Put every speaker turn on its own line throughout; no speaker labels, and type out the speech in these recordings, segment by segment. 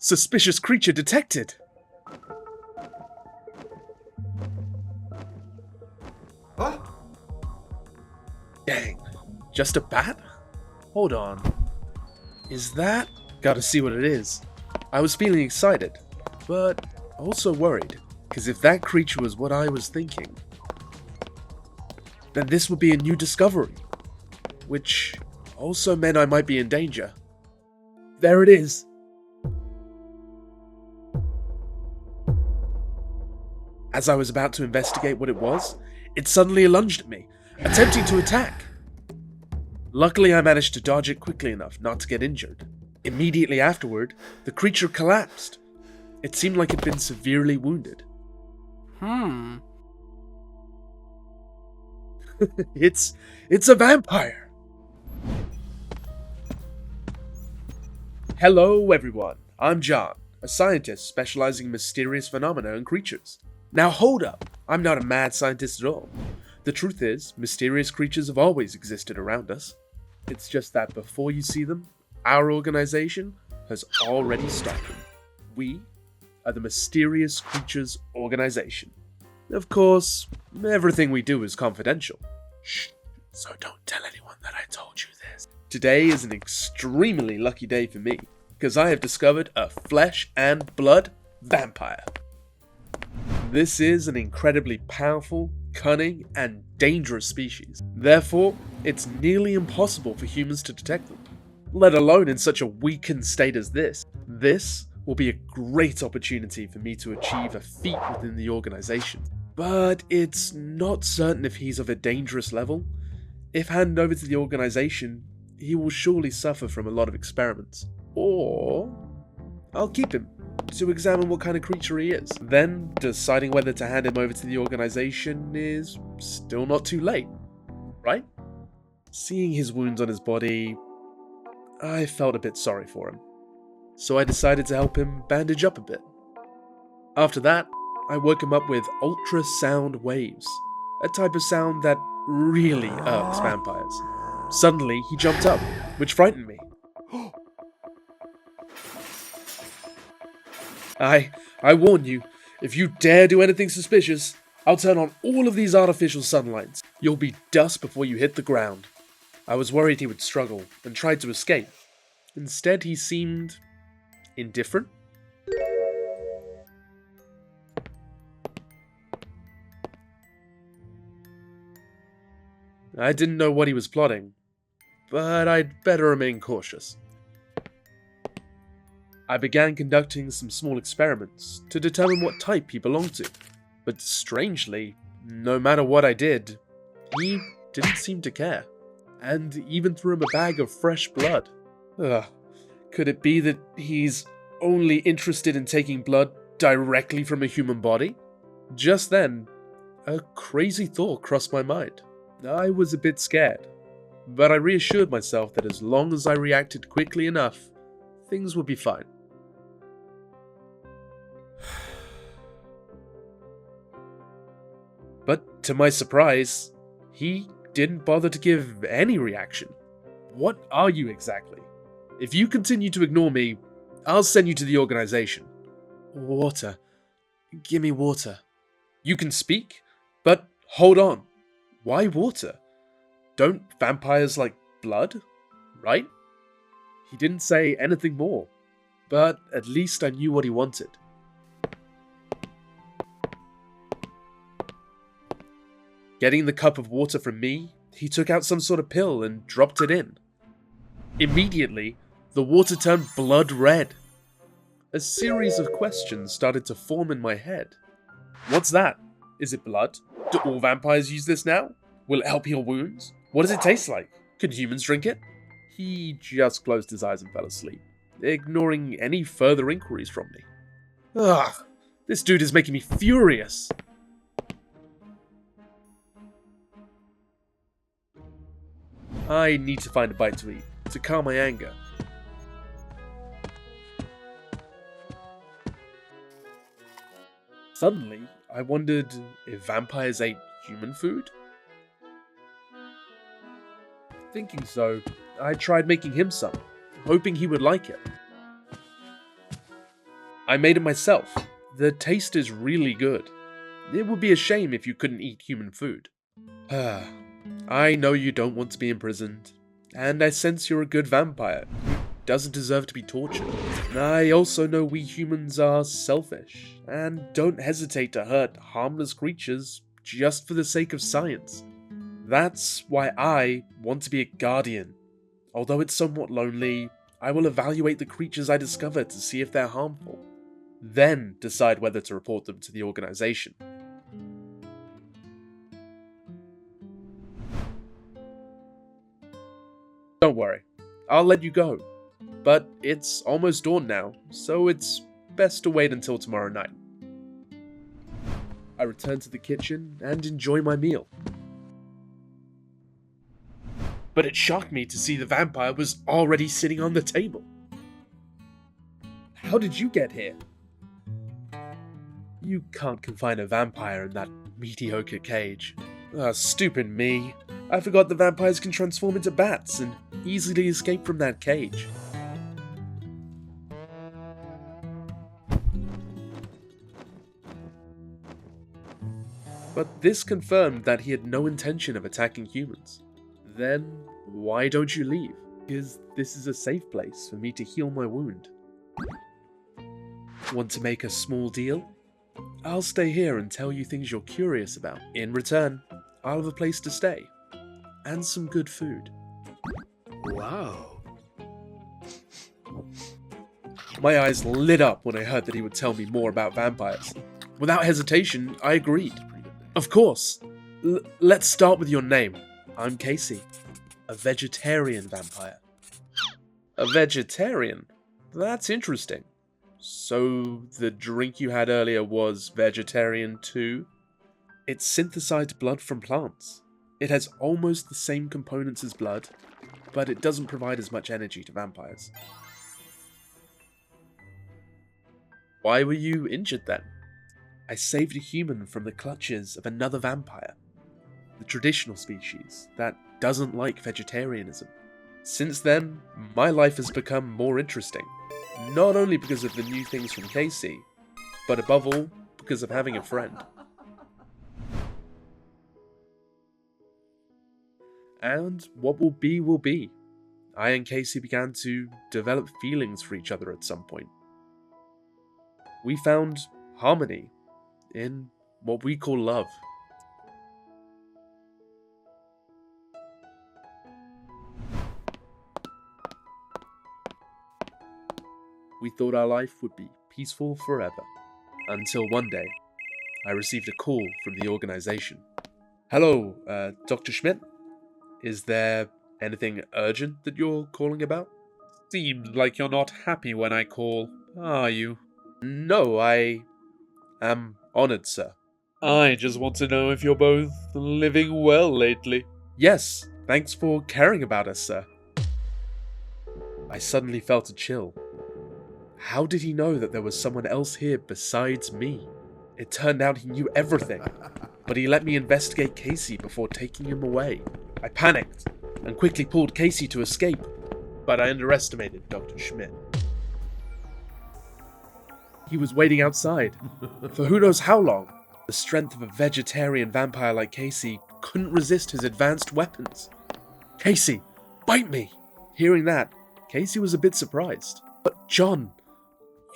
Suspicious creature detected!
What?
Dang. Just a bat? Hold on. Is that? Gotta see what it is. I was feeling excited, but also worried, because if that creature was what I was thinking, then this would be a new discovery, which also meant I might be in danger. There it is. As I was about to investigate what it was, it suddenly lunged at me, attempting to attack. Luckily, I managed to dodge it quickly enough not to get injured. Immediately afterward, the creature collapsed. It seemed like it had been severely wounded. It's a vampire! Hello everyone, I'm John, a scientist specializing in mysterious phenomena and creatures. Now hold up, I'm not a mad scientist at all. The truth is, mysterious creatures have always existed around us. It's just that before you see them, our organization has already stopped them. We are the Mysterious Creatures Organization. Of course, everything we do is confidential. Shh, so don't tell anyone that I told you this. Today is an extremely lucky day for me, because I have discovered a flesh and blood vampire. This is an incredibly powerful, cunning, and dangerous species. Therefore, it's nearly impossible for humans to detect them, let alone in such a weakened state as this. This will be a great opportunity for me to achieve a feat within the organization. But it's not certain if he's of a dangerous level. If handed over to the organization, he will surely suffer from a lot of experiments. Or I'll keep him to examine what kind of creature he is. Then, deciding whether to hand him over to the organization is still not too late, right? Seeing his wounds on his body, I felt a bit sorry for him. So I decided to help him bandage up a bit. After that, I woke him up with ultrasound waves, a type of sound that really irks vampires. Suddenly, he jumped up, which frightened me. I warn you, if you dare do anything suspicious, I'll turn on all of these artificial sunlights. You'll be dust before you hit the ground. I was worried he would struggle and tried to escape. Instead, he seemed indifferent. I didn't know what he was plotting, but I'd better remain cautious. I began conducting some small experiments to determine what type he belonged to, but strangely, no matter what I did, he didn't seem to care, and even threw him a bag of fresh blood. Could it be that he's only interested in taking blood directly from a human body? Just then, a crazy thought crossed my mind. I was a bit scared, but I reassured myself that as long as I reacted quickly enough, things would be fine. But to my surprise, he didn't bother to give any reaction. What are you exactly? If you continue to ignore me, I'll send you to the organization. Water. Give me water. You can speak, but hold on. Why water? Don't vampires like blood, right? He didn't say anything more, but at least I knew what he wanted. Getting the cup of water from me, he took out some sort of pill and dropped it in. Immediately, the water turned blood red. A series of questions started to form in my head. What's that? Is it blood? Do all vampires use this now? Will it help heal wounds? What does it taste like? Can humans drink it? He just closed his eyes and fell asleep, ignoring any further inquiries from me. Ugh, this dude is making me furious. I need to find a bite to eat, to calm my anger. Suddenly, I wondered if vampires ate human food? Thinking so, I tried making him some, hoping he would like it. I made it myself. The taste is really good. It would be a shame if you couldn't eat human food. I know you don't want to be imprisoned, and I sense you're a good vampire who doesn't deserve to be tortured. I also know we humans are selfish, and don't hesitate to hurt harmless creatures just for the sake of science. That's why I want to be a guardian. Although it's somewhat lonely, I will evaluate the creatures I discover to see if they're harmful, then decide whether to report them to the organization. Don't worry, I'll let you go. But it's almost dawn now, so it's best to wait until tomorrow night. I return to the kitchen and enjoy my meal. But it shocked me to see the vampire was already sitting on the table. How did you get here? You can't confine a vampire in that mediocre cage. Stupid me. I forgot the vampires can transform into bats and easily escape from that cage. But this confirmed that he had no intention of attacking humans. Then, why don't you leave? Because this is a safe place for me to heal my wound. Want to make a small deal? I'll stay here and tell you things you're curious about. In return, I'll have a place to stay. And some good food. Wow. My eyes lit up when I heard that he would tell me more about vampires. Without hesitation, I agreed. Of course. Let's start with your name. I'm Casey, a vegetarian vampire. A vegetarian? That's interesting. So, the drink you had earlier was vegetarian too? It's synthesized blood from plants. It has almost the same components as blood, but it doesn't provide as much energy to vampires. Why were you injured then? I saved a human from the clutches of another vampire, the traditional species that doesn't like vegetarianism. Since then, my life has become more interesting, not only because of the new things from Casey, but above all, because of having a friend. And what will be will be. I and Casey began to develop feelings for each other at some point. We found harmony in what we call love. We thought our life would be peaceful forever, until one day, I received a call from the organization. Hello, Dr. Schmidt? Is there anything urgent that you're calling about? Seems like you're not happy when I call, are you? No, I am honored, sir. I just want to know if you're both living well lately. Yes, thanks for caring about us, sir. I suddenly felt a chill. How did he know that there was someone else here besides me? It turned out he knew everything, but he let me investigate Casey before taking him away. I panicked and quickly pulled Casey to escape, but I underestimated Dr. Schmidt. He was waiting outside, for who knows how long. The strength of a vegetarian vampire like Casey couldn't resist his advanced weapons. Casey, bite me! Hearing that, Casey was a bit surprised. But John,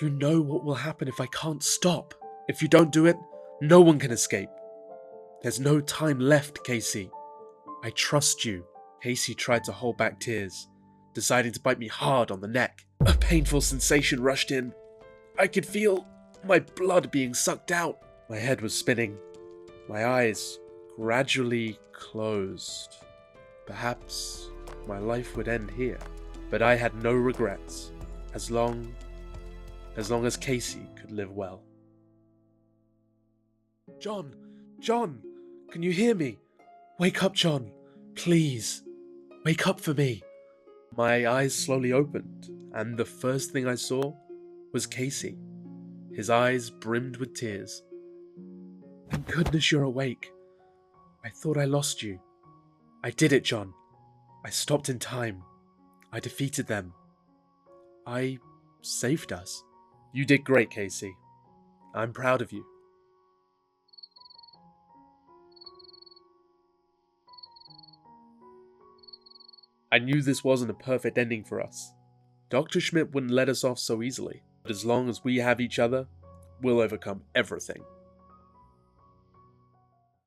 you know what will happen if I can't stop. If you don't do it, no one can escape. There's no time left, Casey. I trust you. Casey tried to hold back tears, deciding to bite me hard on the neck. A painful sensation rushed in. I could feel my blood being sucked out. My head was spinning. My eyes gradually closed. Perhaps my life would end here. But I had no regrets, as long as Casey could live well. John, can you hear me? Wake up, John, please. Wake up for me. My eyes slowly opened, and the first thing I saw was Casey. His eyes brimmed with tears. Thank goodness you're awake. I thought I lost you. I did it, John. I stopped in time. I defeated them. I saved us. You did great, Casey. I'm proud of you. I knew this wasn't a perfect ending for us. Dr. Schmidt wouldn't let us off so easily, but as long as we have each other, we'll overcome everything.